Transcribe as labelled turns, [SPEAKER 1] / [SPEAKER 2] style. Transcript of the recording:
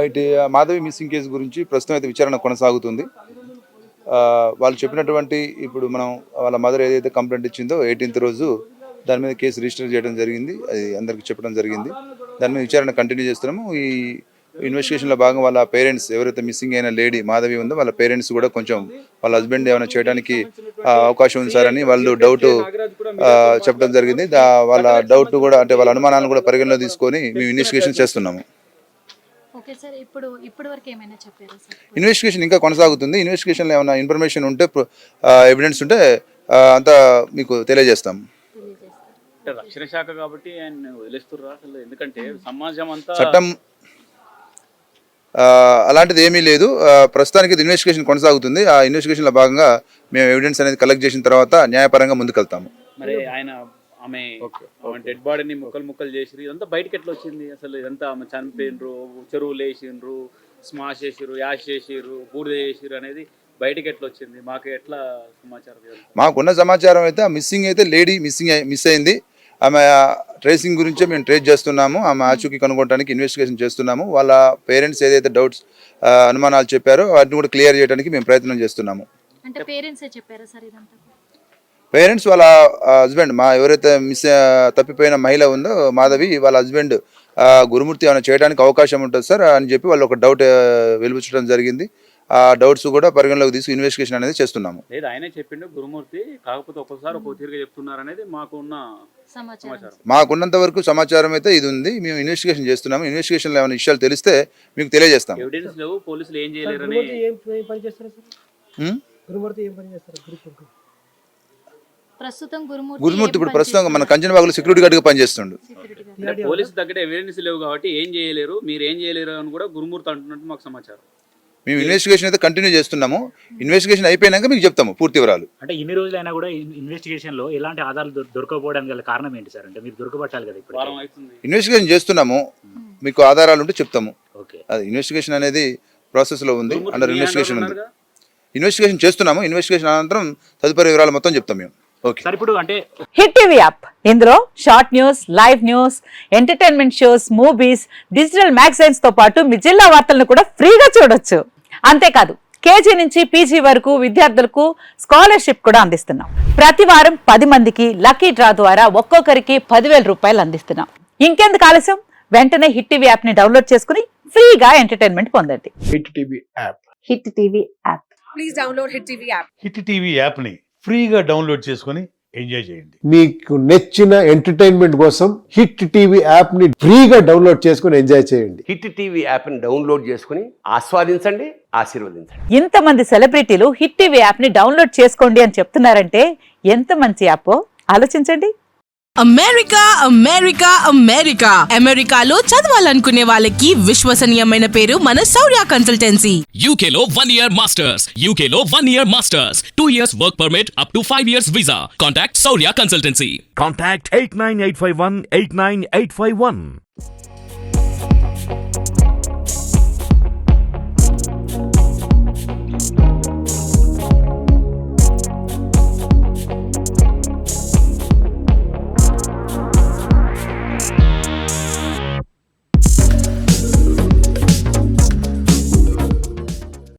[SPEAKER 1] ఇటు Madhavi missing case గురించి ప్రస్తుతం అయితే విచారణ కొనసాగుతుంది. వాళ్ళు చెప్పినటువంటి ఇప్పుడు మనం వాళ్ళ మదర్ ఏదైతే కంప్లైంట్ ఇచ్చిందో 18th రోజు దాని మీద కేసు రిజిస్టర్ చేయడం జరిగింది. అది అందరికీ చెప్పడం జరిగింది. దాని మీద విచారణ కంటిన్యూ చేస్తున్నాము. ఈ ఇన్వెస్టిగేషన్లో భాగంగా వాళ్ళ పేరెంట్స్ ఎవరైతే మిస్సింగ్ అయిన లేడీ మాధవి ఉందో వాళ్ళ పేరెంట్స్ కూడా కొంచెం వాళ్ళ హస్బెండ్ ఏమైనా చేయడానికి అవకాశం ఉంది సార్ అని వాళ్ళు డౌట్ చెప్పడం జరిగింది. వాళ్ళ డౌట్ కూడా అంటే వాళ్ళ అనుమానాలను కూడా పరిగణలో తీసుకొని మేము ఇన్వెస్టిగేషన్ చేస్తున్నాము. ఇన్వెస్టిగేషన్ ఇంకా కొనసాగుతుంది. ఇన్వెస్టిగేషన్లో ఏమైనా ఇన్ఫర్మేషన్ ఉంటే ఎవిడెన్స్ ఉంటే అంతా మీకు తెలియజేస్తాం.
[SPEAKER 2] రక్షణ శాఖ కాబట్టి ఆయన వదిలేస్తుర్రా అసలు? ఎందుకంటే సమాజం అంతా
[SPEAKER 1] చట్టం అలాంటిది ఏమీ లేదు. ప్రస్తుతానికి ఇన్వెస్టిగేషన్ కొనసాగుతుంది. ఆ ఇన్వెస్టిగేషన్లో భాగంగా మేము ఎవిడెన్స్ అనేది కలెక్ట్ చేసిన తర్వాత న్యాయపరంగా ముందుకెళ్తాము.
[SPEAKER 2] మరి ఆయన ఆమె డెడ్ బాడీని ముక్కలు చేసి ఇదంతా బయటకి ఎట్లా వచ్చింది అసలు? ఇదంతా ఆమె చనిపోయినరు, చెరువులు వేసినరు, స్మాష్ చేసిర్రు, యాష్ చేసిర్రు, బూడిద చేసిర్రు అనేది బయటకి ఎట్లా వచ్చింది? మాకు ఎట్లా సమాచారం?
[SPEAKER 1] మాకున్న సమాచారం అయితే మిస్సింగ్ అయితే లేడీ మిస్ అయింది. ఆమె ట్రేసింగ్ గురించే మేము ట్రేస్ చేస్తున్నాము. ఆమె ఆచూకీ కనుగొనడానికి ఇన్వెస్టిగేషన్ చేస్తున్నాము. వాళ్ళ పేరెంట్స్ ఏదైతే డౌట్స్ అనుమానాలు చెప్పారో వాటిని కూడా క్లియర్ చేయడానికి మేము ప్రయత్నం చేస్తున్నాము. పేరెంట్స్ వాళ్ళ హస్బెండ్ ఎవరైతే తప్పిపోయిన మహిళ ఉందో మాధవి వాళ్ళ హస్బెండ్ గురుమూర్తి ఏమైనా చేయడానికి అవకాశం ఉంటుంది సార్ అని చెప్పి వాళ్ళు ఒక డౌట్ వెలిపించడం జరిగింది. ఆ డౌట్స్ కూడా పరిగణలోకి తీసుకు ఇన్వెస్టిగేషన్ అనేది చేస్తున్నాము.
[SPEAKER 2] లేదు ఆయనే చెప్పిండు గురుమూర్తి, కాకపోతే ఒక్కొక్కసారి ఒక్కొక్క తీరుగా చెప్తున్నారు అనేది
[SPEAKER 1] మాకున్నంత వరకు సమాచారం అయితే ఇది ఉంది. మేము ఇన్వెస్టిగేషన్ చేస్తున్నాము. ఇన్వెస్టిగేషన్లో ఏమైనా విషయాలు తెలిస్తే మీకు తెలియజేస్తాం.
[SPEAKER 2] ఎవిడెన్స్ లేవు, పోలీసులు ఏం చేయలేరు.
[SPEAKER 1] గురుమూర్తి ఇప్పుడు ప్రస్తుతం మన కంచనబాగులో సెక్యూరిటీ గార్డ్ గా పనిచేస్తుండు.
[SPEAKER 2] పోలీసు దగ్గర ఎవిడెన్స్ లేవు కాబట్టి ఏం చేయలేరు, మీరు ఏం చేయలేరు అని కూడా గురుమూర్తి అంటున్నట్టు మాకు సమాచారం.
[SPEAKER 1] మేము ఇన్వెస్టిగేషన్ అయితే కంటిన్యూ చేస్తున్నాము. ఇన్వెస్టిగేషన్ అయిపోయినాక మీకు చెప్తాము పూర్తి వివరాలు.
[SPEAKER 3] అంటే ఇన్ని రోజులైనా కూడా ఇన్వెస్టిగేషన్ లో ఎలాంటి ఆధారాలు దొరకపోవడానికి గల కారణం ఏంటి సార్? అంటే మీరు దొరకబట్టాలి కదా, ఇప్పుడు
[SPEAKER 1] ఇన్వెస్టిగేషన్ చేస్తున్నాము. మీకు ఆధారాలు ఉంటే చెప్తాము. అది ఇన్వెస్టిగేషన్ అనేది ప్రాసెస్ లో ఉంది, అండర్ ఇన్వెస్టిగేషన్ ఉంది. ఇన్వెస్టిగేషన్ చేస్తున్నాము. ఇన్వెస్టిగేషన్ అనంతరం తదుపరి వివరాలు మొత్తం చెప్తాం మేము.
[SPEAKER 4] హిట్ టీవీ యాప్, ఇందులో short news, live news, entertainment shows, movies, digital magazines తో పాటు మీ జిల్లా వార్తలను కూడా ఫ్రీగా చూడొచ్చు. అంతేకాదు కేజీ నుంచి పీజీ వరకు విద్యార్థులకు స్కాలర్షిప్ కూడా అందిస్తున్నాం. ప్రతి వారం 10 మందికి లక్కీ డ్రా ద్వారా ఒక్కొక్కరికి 10,000 రూపాయలు అందిస్తున్నాం. ఇంకెందుకు ఆలస్యం, వెంటనే హిట్ టీవీ యాప్ ని డౌన్లోడ్ చేసుకుని ఫ్రీగా ఎంటర్టైన్మెంట్ పొందండి.
[SPEAKER 5] Hit TV app.
[SPEAKER 4] Hit TV app.
[SPEAKER 6] Please download hit TV app.
[SPEAKER 5] Hit TV app ని ఫ్రీగా డౌన్లోడ్ చేసుకుని ఎంజాయ్ చేయండి.
[SPEAKER 7] మీకు నచ్చిన ఎంటర్టైన్మెంట్ కోసం హిట్ టీవీ యాప్ ని ఫ్రీగా డౌన్లోడ్ చేసుకుని ఎంజాయ్ చేయండి.
[SPEAKER 8] హిట్ టీవీ యాప్ ని డౌన్లోడ్ చేసుకుని ఆస్వాదించండి, ఆశీర్వదించండి.
[SPEAKER 4] ఇంతమంది సెలబ్రిటీలు హిట్ టీవీ యాప్ ని డౌన్లోడ్ చేసుకోండి అని చెప్తున్నారంటే ఎంత మంచి యాప్ ఆలోచించండి.
[SPEAKER 6] అమెరికా అమెరికా అమెరికా అమెరికాలో చదవాలనుకునే వాళ్ళకి విశ్వసనీయమైన పేరు మన శౌర్య కన్సల్టెన్సీ.
[SPEAKER 9] UK లో 1 year masters, UK లో 1 year masters, 2 years work permit up to 5 years visa. Contact Shaurya Consultancy.
[SPEAKER 10] Contact 89851 89851.